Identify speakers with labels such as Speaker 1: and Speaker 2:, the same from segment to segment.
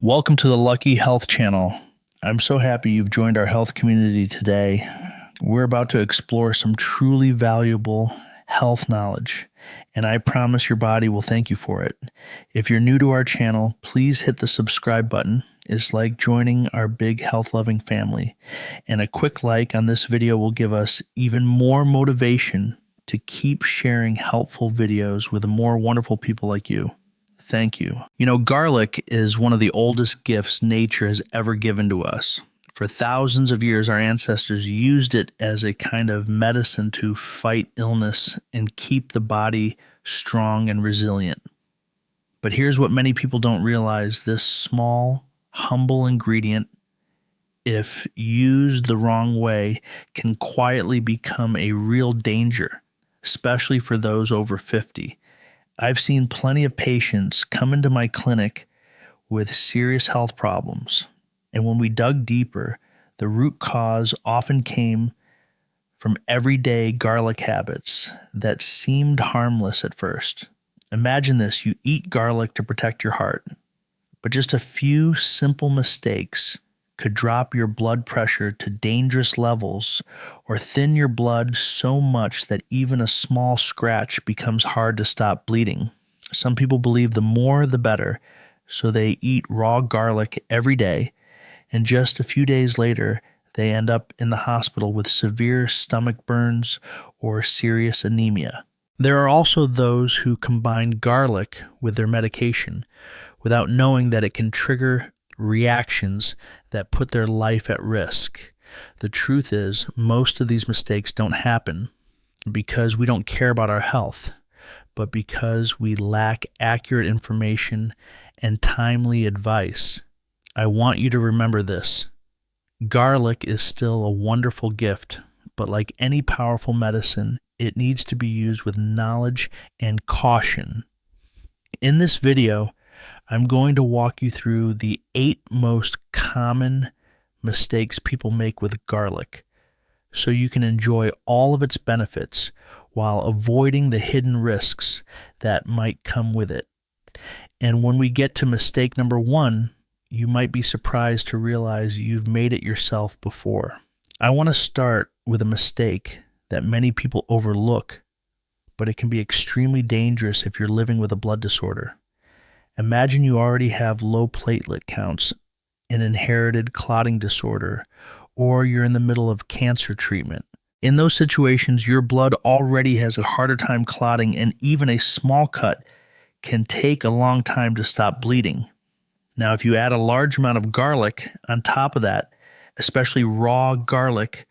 Speaker 1: Welcome to the Lucky Health Channel. I'm so happy you've joined our health community today. We're about to explore some truly valuable health knowledge, and I promise your body will thank you for it. If you're new to our channel, please hit the subscribe button. It's like joining our big health-loving family, and a quick like on this video will give us even more motivation to keep sharing helpful videos with more wonderful people like you. Thank you. You know, garlic is one of the oldest gifts nature has ever given to us. For thousands of years, our ancestors used it as a kind of medicine to fight illness and keep the body strong and resilient. But here's what many people don't realize. This small, humble ingredient, if used the wrong way, can quietly become a real danger, especially for those over 50. I've seen plenty of patients come into my clinic with serious health problems, and when we dug deeper, the root cause often came from everyday garlic habits that seemed harmless at first. Imagine this: you eat garlic to protect your heart, but just a few simple mistakes could drop your blood pressure to dangerous levels or thin your blood so much that even a small scratch becomes hard to stop bleeding. Some people believe the more the better, so they eat raw garlic every day, and just a few days later, they end up in the hospital with severe stomach burns or serious anemia. There are also those who combine garlic with their medication without knowing that it can trigger reactions that put their life at risk. The truth is, most of these mistakes don't happen because we don't care about our health, but because we lack accurate information and timely advice. I want you to remember this. Garlic is still a wonderful gift, but like any powerful medicine, it needs to be used with knowledge and caution. In this video, I'm going to walk you through the 8 most common mistakes people make with garlic, so you can enjoy all of its benefits while avoiding the hidden risks that might come with it. And when we get to mistake number 1, you might be surprised to realize you've made it yourself before. I want to start with a mistake that many people overlook, but it can be extremely dangerous if you're living with a blood disorder. Imagine you already have low platelet counts, an inherited clotting disorder, or you're in the middle of cancer treatment. In those situations, your blood already has a harder time clotting, and even a small cut can take a long time to stop bleeding. Now, if you add a large amount of garlic on top of that, especially raw garlic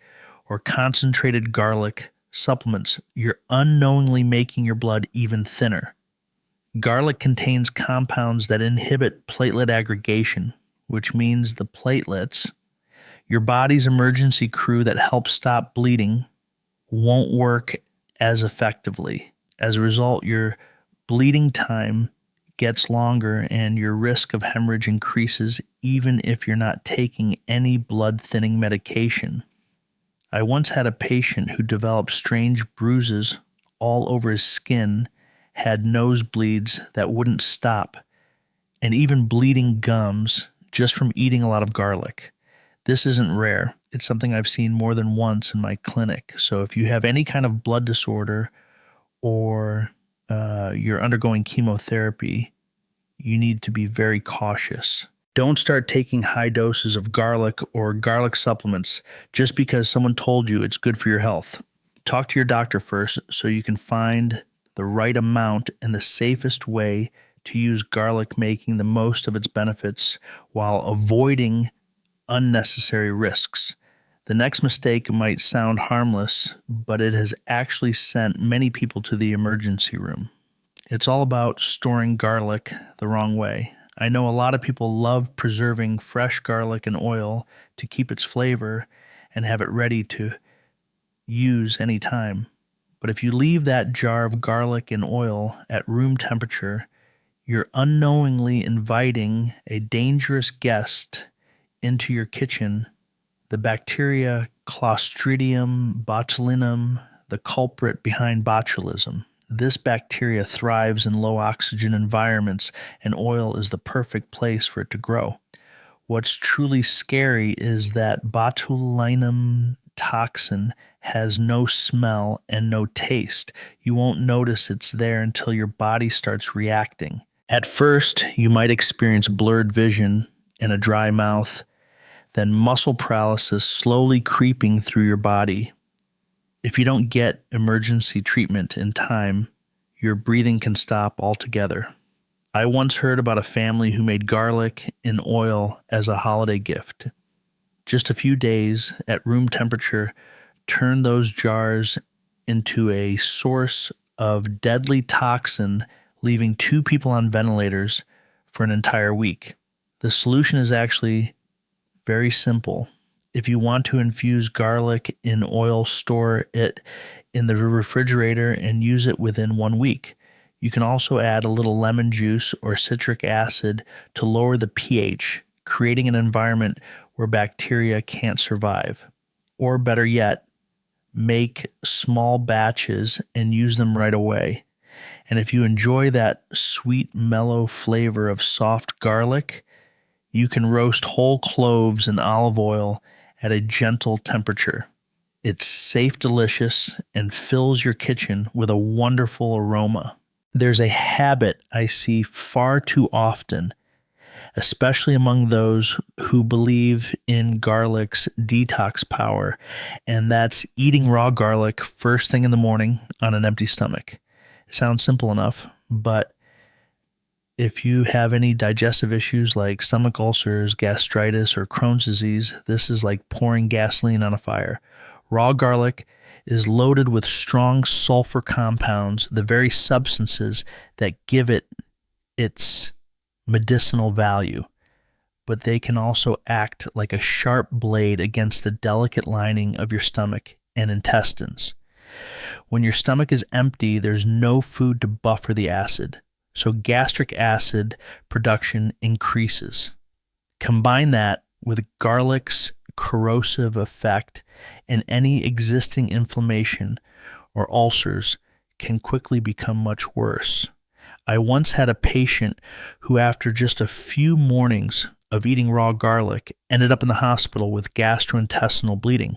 Speaker 1: or concentrated garlic supplements, you're unknowingly making your blood even thinner. Garlic contains compounds that inhibit platelet aggregation, which means the platelets, your body's emergency crew that helps stop bleeding, won't work as effectively. As a result, your bleeding time gets longer and your risk of hemorrhage increases even if you're not taking any blood thinning medication. I once had a patient who developed strange bruises all over his skin, had nosebleeds that wouldn't stop, and even bleeding gums just from eating a lot of garlic. This isn't rare. It's something I've seen more than once in my clinic. So if you have any kind of blood disorder or you're undergoing chemotherapy, you need to be very cautious. Don't start taking high doses of garlic or garlic supplements just because someone told you it's good for your health. Talk to your doctor first so you can find the right amount and the safest way to use garlic, making the most of its benefits while avoiding unnecessary risks. The next mistake might sound harmless, but it has actually sent many people to the emergency room. It's all about storing garlic the wrong way. I know a lot of people love preserving fresh garlic in oil to keep its flavor and have it ready to use anytime. But if you leave that jar of garlic in oil at room temperature, you're unknowingly inviting a dangerous guest into your kitchen, the bacteria Clostridium botulinum, the culprit behind botulism. This bacteria thrives in low oxygen environments, and oil is the perfect place for it to grow. What's truly scary is that botulinum toxin has no smell and no taste. You won't notice it's there until your body starts reacting. At first, you might experience blurred vision and a dry mouth, then muscle paralysis slowly creeping through your body. If you don't get emergency treatment in time, your breathing can stop altogether. I once heard about a family who made garlic in oil as a holiday gift. Just a few days at room temperature turned those jars into a source of deadly toxin, leaving 2 people on ventilators for an entire week. The solution is actually very simple. If you want to infuse garlic in oil, store it in the refrigerator and use it within 1 week. You can also add a little lemon juice or citric acid to lower the pH, creating an environment where bacteria can't survive. Or better yet, make small batches and use them right away. And if you enjoy that sweet, mellow flavor of soft garlic, you can roast whole cloves in olive oil at a gentle temperature. It's safe, delicious, and fills your kitchen with a wonderful aroma. There's a habit I see far too often, especially among those who believe in garlic's detox power, and that's eating raw garlic first thing in the morning on an empty stomach. It sounds simple enough, but if you have any digestive issues like stomach ulcers, gastritis, or Crohn's disease, this is like pouring gasoline on a fire. Raw garlic is loaded with strong sulfur compounds, the very substances that give it its medicinal value, but they can also act like a sharp blade against the delicate lining of your stomach and intestines. When your stomach is empty, there's no food to buffer the acid, so gastric acid production increases. Combine that with garlic's corrosive effect, and any existing inflammation or ulcers can quickly become much worse. I once had a patient who, after just a few mornings of eating raw garlic, ended up in the hospital with gastrointestinal bleeding.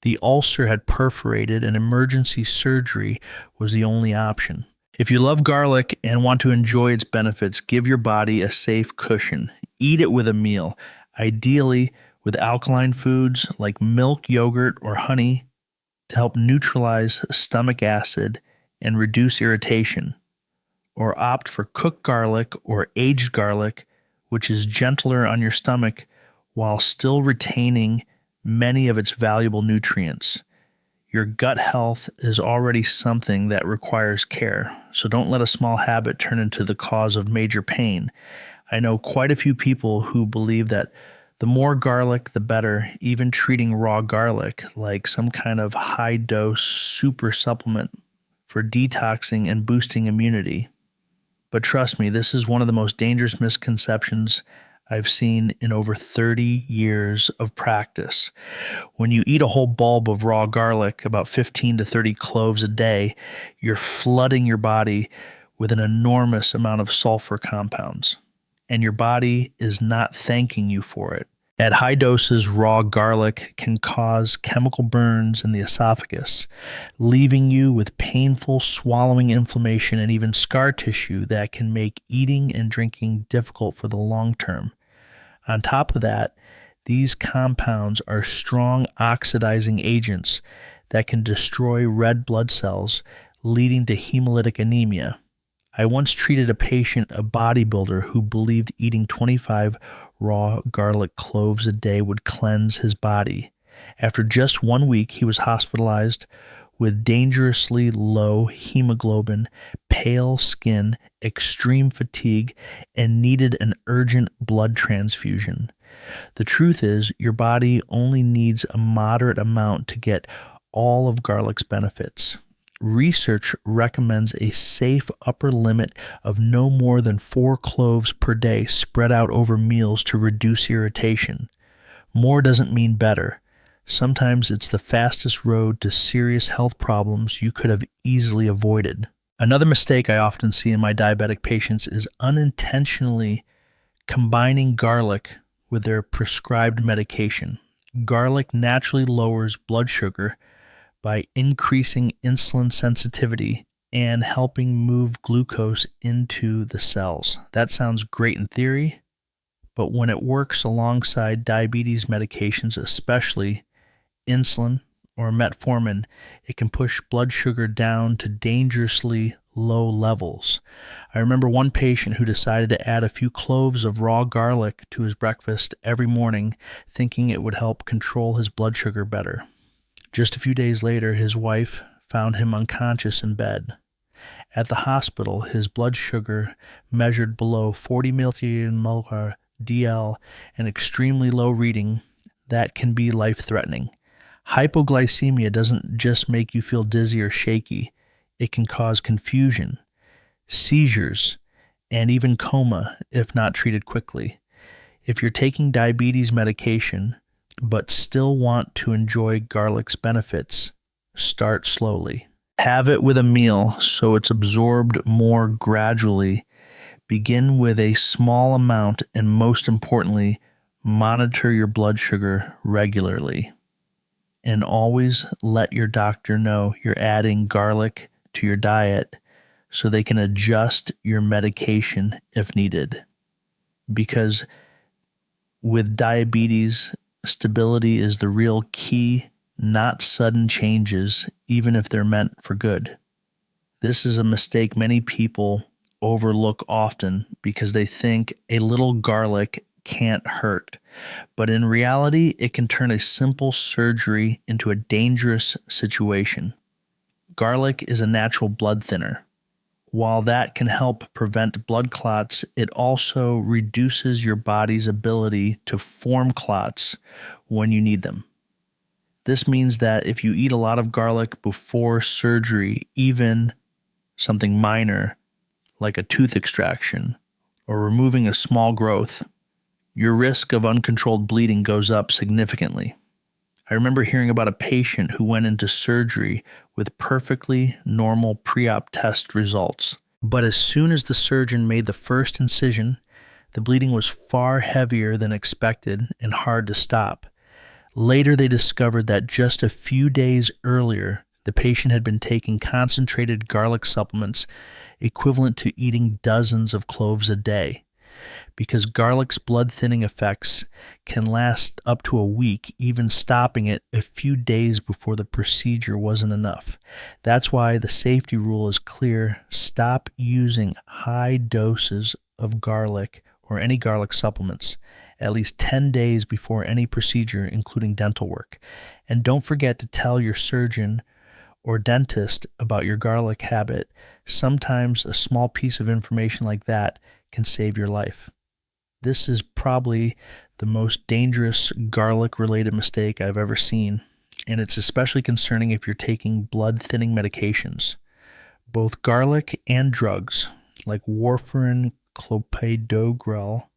Speaker 1: The ulcer had perforated and emergency surgery was the only option. If you love garlic and want to enjoy its benefits, give your body a safe cushion. Eat it with a meal, ideally with alkaline foods like milk, yogurt, or honey to help neutralize stomach acid and reduce irritation. Or opt for cooked garlic or aged garlic, which is gentler on your stomach while still retaining many of its valuable nutrients. Your gut health is already something that requires care, so don't let a small habit turn into the cause of major pain. I know quite a few people who believe that the more garlic, the better, even treating raw garlic like some kind of high-dose super supplement for detoxing and boosting immunity. But trust me, this is one of the most dangerous misconceptions I've seen in over 30 years of practice. When you eat a whole bulb of raw garlic, about 15 to 30 cloves a day, you're flooding your body with an enormous amount of sulfur compounds, and your body is not thanking you for it. At high doses, raw garlic can cause chemical burns in the esophagus, leaving you with painful swallowing inflammation and even scar tissue that can make eating and drinking difficult for the long term. On top of that, these compounds are strong oxidizing agents that can destroy red blood cells, leading to hemolytic anemia. I once treated a patient, a bodybuilder, who believed eating 25 raw garlic cloves a day would cleanse his body. After just 1 week, he was hospitalized with dangerously low hemoglobin, pale skin, extreme fatigue, and needed an urgent blood transfusion. The truth is, your body only needs a moderate amount to get all of garlic's benefits. Research recommends a safe upper limit of no more than 4 cloves per day spread out over meals to reduce irritation. More doesn't mean better. Sometimes it's the fastest road to serious health problems you could have easily avoided. Another mistake I often see in my diabetic patients is unintentionally combining garlic with their prescribed medication. Garlic naturally lowers blood sugar by increasing insulin sensitivity and helping move glucose into the cells. That sounds great in theory, but when it works alongside diabetes medications, especially insulin or metformin, it can push blood sugar down to dangerously low levels. I remember one patient who decided to add a few cloves of raw garlic to his breakfast every morning, thinking it would help control his blood sugar better. Just a few days later, his wife found him unconscious in bed. At the hospital, his blood sugar measured below 40 millimolar DL, an extremely low reading that can be life-threatening. Hypoglycemia doesn't just make you feel dizzy or shaky. It can cause confusion, seizures, and even coma if not treated quickly. If you're taking diabetes medication but still want to enjoy garlic's benefits, start slowly. Have it with a meal so it's absorbed more gradually. Begin with a small amount, and most importantly, monitor your blood sugar regularly. And always let your doctor know you're adding garlic to your diet so they can adjust your medication if needed. Because with diabetes, stability is the real key, not sudden changes, even if they're meant for good. This is a mistake many people overlook often because they think a little garlic can't hurt. But in reality, it can turn a simple surgery into a dangerous situation. Garlic is a natural blood thinner. While that can help prevent blood clots, it also reduces your body's ability to form clots when you need them. This means that if you eat a lot of garlic before surgery, even something minor like a tooth extraction or removing a small growth, your risk of uncontrolled bleeding goes up significantly. I remember hearing about a patient who went into surgery with perfectly normal pre-op test results. But as soon as the surgeon made the first incision, the bleeding was far heavier than expected and hard to stop. Later, they discovered that just a few days earlier, the patient had been taking concentrated garlic supplements equivalent to eating dozens of cloves a day. Because garlic's blood-thinning effects can last up to a week, even stopping it a few days before the procedure wasn't enough. That's why the safety rule is clear. Stop using high doses of garlic or any garlic supplements at least 10 days before any procedure, including dental work. And don't forget to tell your surgeon or dentist about your garlic habit. Sometimes a small piece of information like that can save your life. This is probably the most dangerous garlic-related mistake I've ever seen, and it's especially concerning if you're taking blood-thinning medications. Both garlic and drugs, like warfarin, clopidogrel,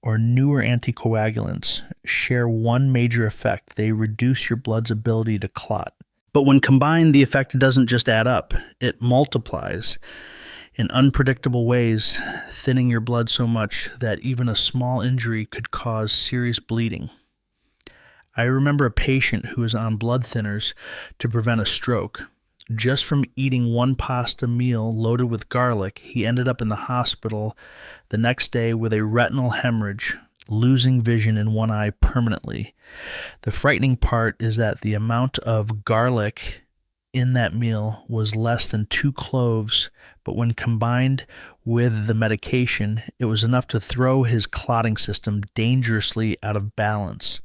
Speaker 1: or newer anticoagulants, share one major effect. They reduce your blood's ability to clot. But when combined, the effect doesn't just add up, it multiplies in unpredictable ways, thinning your blood so much that even a small injury could cause serious bleeding. I remember a patient who was on blood thinners to prevent a stroke. Just from eating one pasta meal loaded with garlic, he ended up in the hospital the next day with a retinal hemorrhage, losing vision in one eye permanently. The frightening part is that the amount of garlic in that meal was less than 2 cloves, but when combined with the medication, it was enough to throw his clotting system dangerously out of balance.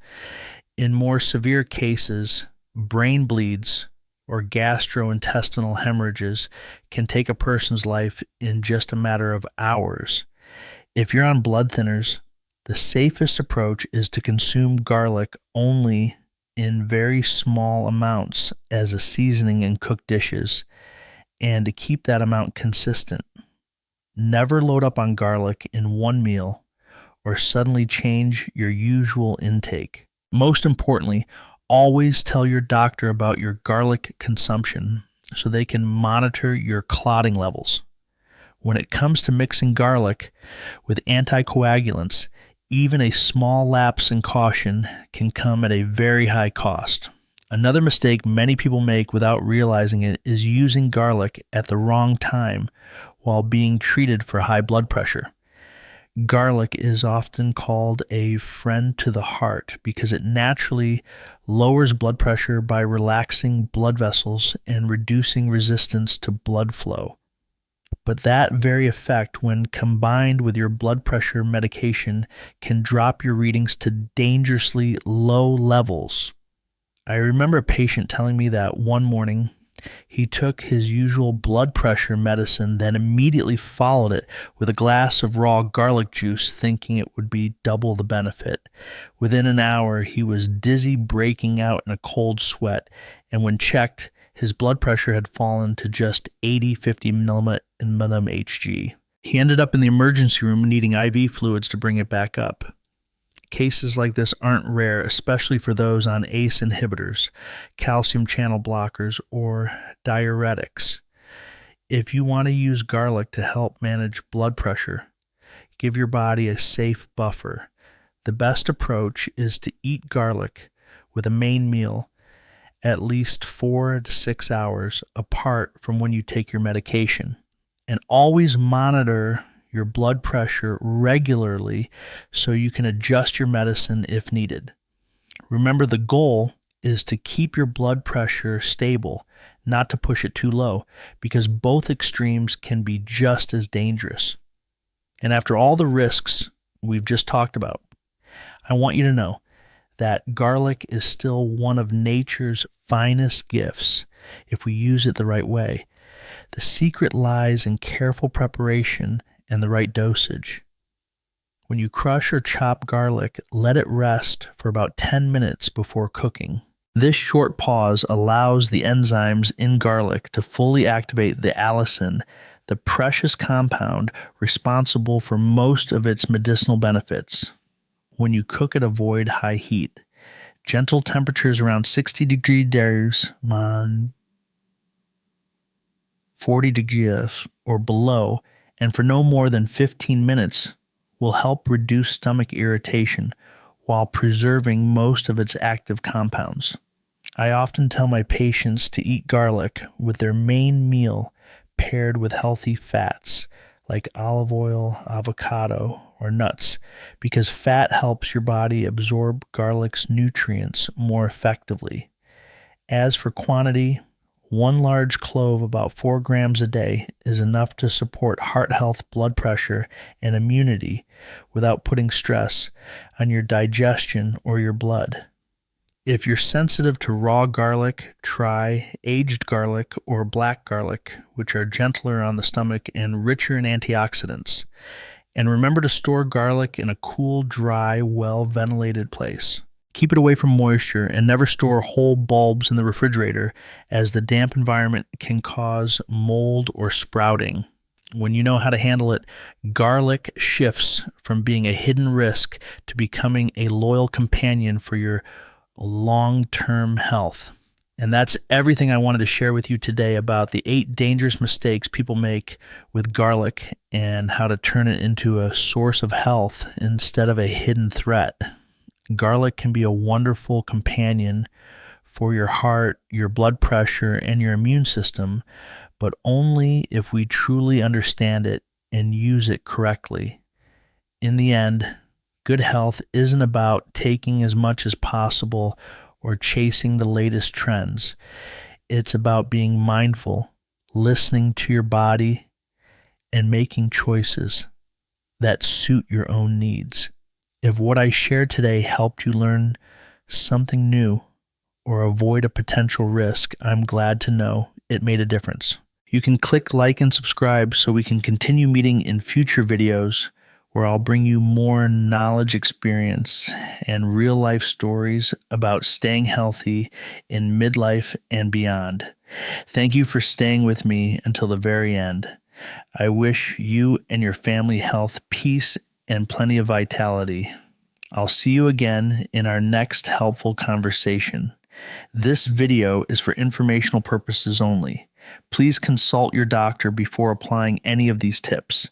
Speaker 1: In more severe cases, brain bleeds or gastrointestinal hemorrhages can take a person's life in just a matter of hours. If you're on blood thinners, the safest approach is to consume garlic only in very small amounts as a seasoning in cooked dishes, and to keep that amount consistent. Never load up on garlic in one meal or suddenly change your usual intake. Most importantly, always tell your doctor about your garlic consumption. so they can monitor your clotting levels. When it comes to mixing garlic with anticoagulants, even a small lapse in caution can come at a very high cost. Another mistake many people make without realizing it is using garlic at the wrong time while being treated for high blood pressure. Garlic is often called a friend to the heart because it naturally lowers blood pressure by relaxing blood vessels and reducing resistance to blood flow. But that very effect, when combined with your blood pressure medication, can drop your readings to dangerously low levels. I remember a patient telling me that one morning he took his usual blood pressure medicine, then immediately followed it with a glass of raw garlic juice, thinking it would be double the benefit. Within an hour, he was dizzy, breaking out in a cold sweat, and when checked, his blood pressure had fallen to just 80/50 millimole Hg. He ended up in the emergency room needing IV fluids to bring it back up. Cases like this aren't rare, especially for those on ACE inhibitors, calcium channel blockers, or diuretics. If you want to use garlic to help manage blood pressure, give your body a safe buffer. The best approach is to eat garlic with a main meal at least 4 to 6 hours apart from when you take your medication. And always monitor your blood pressure regularly so you can adjust your medicine if needed. Remember, the goal is to keep your blood pressure stable, not to push it too low, because both extremes can be just as dangerous. And after all the risks we've just talked about, I want you to know that garlic is still one of nature's finest gifts if we use it the right way. The secret lies in careful preparation and the right dosage. When you crush or chop garlic, let it rest for about 10 minutes before cooking. This short pause allows the enzymes in garlic to fully activate the allicin, the precious compound responsible for most of its medicinal benefits. When you cook it, avoid high heat. Gentle temperatures around 60 degrees 40 degrees or below, and for no more than 15 minutes, will help reduce stomach irritation while preserving most of its active compounds. I often tell my patients to eat garlic with their main meal paired with healthy fats like olive oil, avocado, or nuts, because fat helps your body absorb garlic's nutrients more effectively. As for quantity, one large clove, about 4 grams a day, is enough to support heart health, blood pressure, and immunity without putting stress on your digestion or your blood. If you're sensitive to raw garlic, try aged garlic or black garlic, which are gentler on the stomach and richer in antioxidants. And remember to store garlic in a cool, dry, well-ventilated place. Keep it away from moisture and never store whole bulbs in the refrigerator, as the damp environment can cause mold or sprouting. When you know how to handle it, garlic shifts from being a hidden risk to becoming a loyal companion for your long-term health. And that's everything I wanted to share with you today about the 8 dangerous mistakes people make with garlic and how to turn it into a source of health instead of a hidden threat. Garlic can be a wonderful companion for your heart, your blood pressure, and your immune system, but only if we truly understand it and use it correctly. In the end, good health isn't about taking as much as possible or chasing the latest trends. It's about being mindful, listening to your body, and making choices that suit your own needs. If what I shared today helped you learn something new or avoid a potential risk, I'm glad to know it made a difference. You can click like and subscribe so we can continue meeting in future videos where I'll bring you more knowledge, experience, and real-life stories about staying healthy in midlife and beyond. Thank you for staying with me until the very end. I wish you and your family health, peace, and plenty of vitality. I'll see you again in our next helpful conversation. This video is for informational purposes only. Please consult your doctor before applying any of these tips.